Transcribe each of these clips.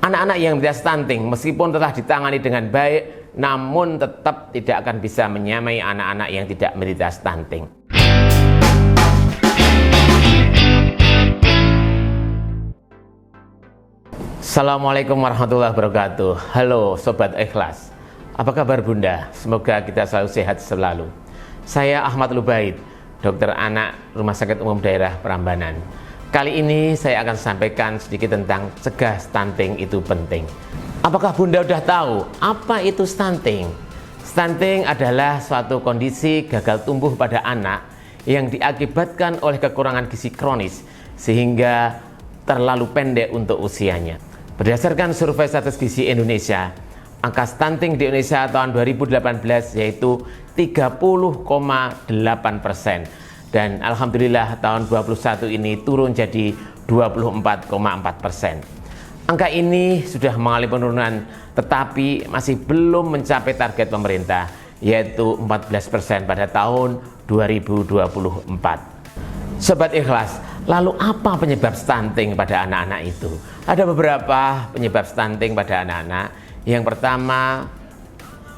Anak-anak yang menderita stunting meskipun telah ditangani dengan baik, namun tetap tidak akan bisa menyamai anak-anak yang tidak menderita stunting. Assalamualaikum warahmatullahi wabarakatuh. Halo Sobat Ikhlas, apa kabar Bunda? Semoga kita selalu sehat selalu. Saya Ahmad Lubaid, dokter anak Rumah Sakit Umum Daerah Prambanan. Kali ini saya akan sampaikan sedikit tentang cegah stunting itu penting. Apakah Bunda sudah tahu apa itu stunting? Stunting adalah suatu kondisi gagal tumbuh pada anak yang diakibatkan oleh kekurangan gizi kronis sehingga terlalu pendek untuk usianya. Berdasarkan survei status gizi Indonesia, angka stunting di Indonesia tahun 2018 yaitu 30,8%. Dan Alhamdulillah tahun 2021 ini turun jadi 24,4%. Angka ini sudah mengalami penurunan tetapi masih belum mencapai target pemerintah yaitu 14% pada tahun 2024. Sobat Ikhlas, lalu apa penyebab stunting pada anak-anak itu? Ada beberapa penyebab stunting pada anak-anak. Yang pertama,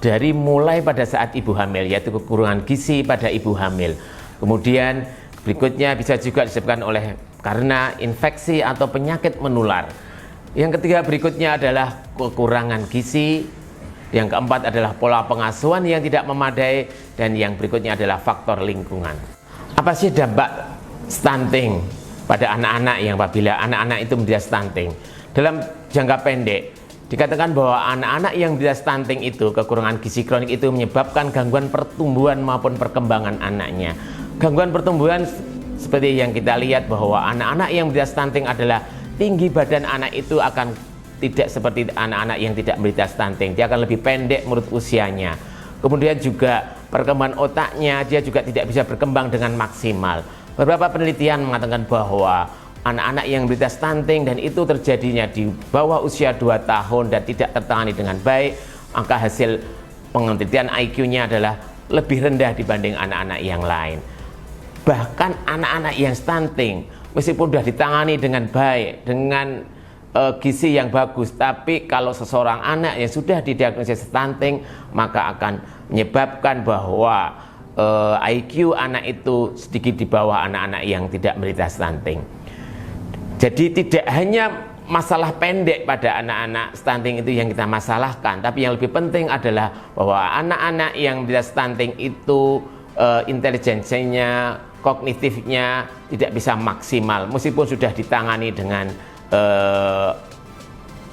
dari mulai pada saat ibu hamil, yaitu kekurangan gizi pada ibu hamil. Kemudian berikutnya bisa juga disebabkan oleh karena infeksi atau penyakit menular. Yang ketiga berikutnya adalah kekurangan gizi. Yang keempat adalah pola pengasuhan yang tidak memadai. Dan yang berikutnya adalah faktor lingkungan. Apa sih dampak stunting pada anak-anak yang apabila anak-anak itu menderita stunting? Dalam jangka pendek dikatakan bahwa anak-anak yang menderita stunting itu, kekurangan gizi kronik itu menyebabkan gangguan pertumbuhan maupun perkembangan anaknya. Gangguan pertumbuhan seperti yang kita lihat bahwa anak-anak yang menderita stunting adalah tinggi badan anak itu akan tidak seperti anak-anak yang tidak menderita stunting. Dia akan lebih pendek menurut usianya. Kemudian juga perkembangan otaknya dia juga tidak bisa berkembang dengan maksimal. Beberapa penelitian mengatakan bahwa anak-anak yang menderita stunting dan itu terjadinya di bawah usia 2 tahun dan tidak tertangani dengan baik, angka hasil penelitian IQ-nya adalah lebih rendah dibanding anak-anak yang lain. Bahkan anak-anak yang stunting meskipun sudah ditangani dengan baik, dengan gizi yang bagus, tapi kalau seseorang anak yang sudah didiagnosis stunting maka akan menyebabkan bahwa IQ anak itu sedikit di bawah anak-anak yang tidak menderita stunting. Jadi tidak hanya masalah pendek pada anak-anak stunting itu yang kita masalahkan, tapi yang lebih penting adalah bahwa anak-anak yang menderita stunting itu intelijensinya, kognitifnya tidak bisa maksimal meskipun sudah ditangani dengan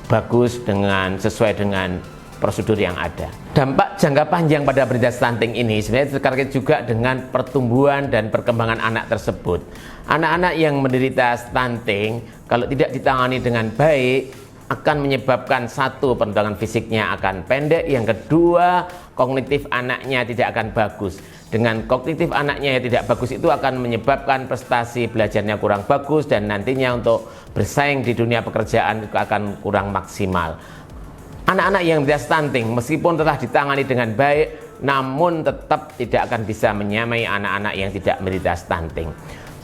bagus, dengan sesuai dengan prosedur yang ada. Dampak jangka panjang pada penderita stunting ini sebenarnya terkait juga dengan pertumbuhan dan perkembangan anak tersebut. Anak-anak yang menderita stunting kalau tidak ditangani dengan baik akan menyebabkan satu, perkembangan fisiknya akan pendek, yang kedua kognitif anaknya tidak akan bagus. Dengan kognitif anaknya yang tidak bagus itu akan menyebabkan prestasi belajarnya kurang bagus dan nantinya untuk bersaing di dunia pekerjaan akan kurang maksimal. Anak-anak yang menderita stunting meskipun telah ditangani dengan baik namun tetap tidak akan bisa menyamai anak-anak yang tidak menderita stunting.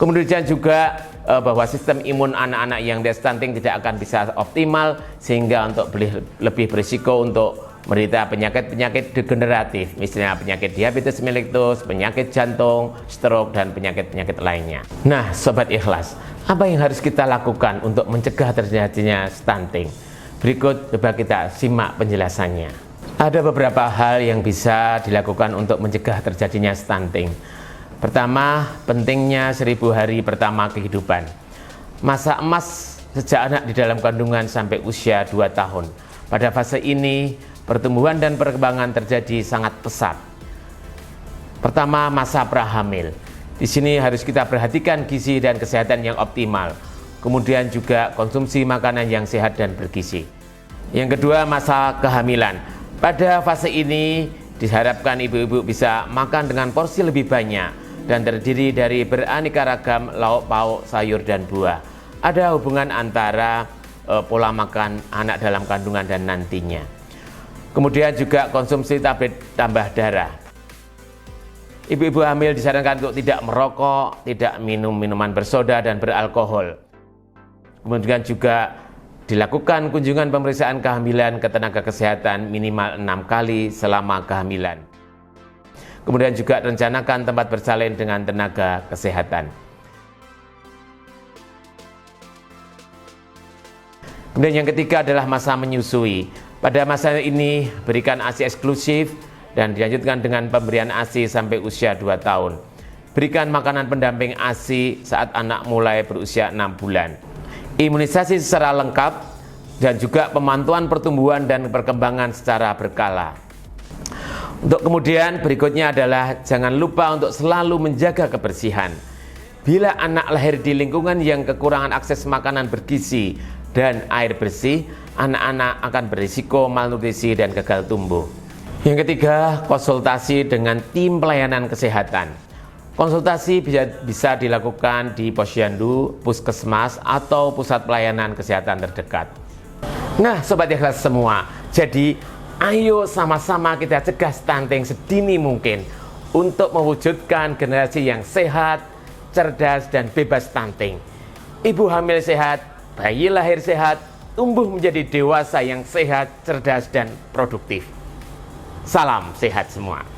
Kemudian juga bahwa sistem imun anak-anak yang menderita stunting tidak akan bisa optimal sehingga untuk lebih berisiko untuk menderita penyakit-penyakit degeneratif, misalnya penyakit diabetes mellitus, penyakit jantung, stroke, dan penyakit-penyakit lainnya. Nah, Sobat Ikhlas, apa yang harus kita lakukan untuk mencegah terjadinya stunting? Berikut coba kita simak penjelasannya. Ada beberapa hal yang bisa dilakukan untuk mencegah terjadinya stunting. Pertama, pentingnya 1000 hari pertama kehidupan. Masa emas sejak anak di dalam kandungan sampai usia 2 tahun. Pada fase ini, pertumbuhan dan perkembangan terjadi sangat pesat. Pertama, masa prahamil. Di sini harus kita perhatikan gizi dan kesehatan yang optimal. Kemudian juga konsumsi makanan yang sehat dan bergizi. Yang kedua, masa kehamilan. Pada fase ini diharapkan ibu-ibu bisa makan dengan porsi lebih banyak dan terdiri dari beraneka ragam lauk pauk, sayur dan buah. Ada hubungan antara pola makan anak dalam kandungan dan nantinya. Kemudian juga konsumsi tablet tambah darah. Ibu-ibu hamil disarankan untuk tidak merokok, tidak minum minuman bersoda dan beralkohol. Kemudian juga Dilakukan kunjungan pemeriksaan kehamilan ke tenaga kesehatan minimal 6 kali selama kehamilan. Kemudian juga rencanakan tempat bersalin dengan tenaga kesehatan. Kemudian yang ketiga adalah masa menyusui. Pada masa ini berikan ASI eksklusif dan dilanjutkan dengan pemberian ASI sampai usia 2 tahun. Berikan makanan pendamping ASI saat anak mulai berusia 6 bulan. Imunisasi secara lengkap dan juga pemantauan pertumbuhan dan perkembangan secara berkala. Untuk kemudian berikutnya adalah jangan lupa untuk selalu menjaga kebersihan. Bila anak lahir di lingkungan yang kekurangan akses makanan bergizi dan air bersih, anak-anak akan berisiko malnutrisi dan gagal tumbuh. Yang ketiga, konsultasi dengan tim pelayanan kesehatan. Konsultasi bisa dilakukan di posyandu, puskesmas, atau pusat pelayanan kesehatan terdekat. Nah, Sobat Ikhlas semua, jadi ayo sama-sama kita cegah stunting sedini mungkin untuk mewujudkan generasi yang sehat, cerdas, dan bebas stunting. Ibu hamil sehat, bayi lahir sehat, tumbuh menjadi dewasa yang sehat, cerdas, dan produktif. Salam sehat semua.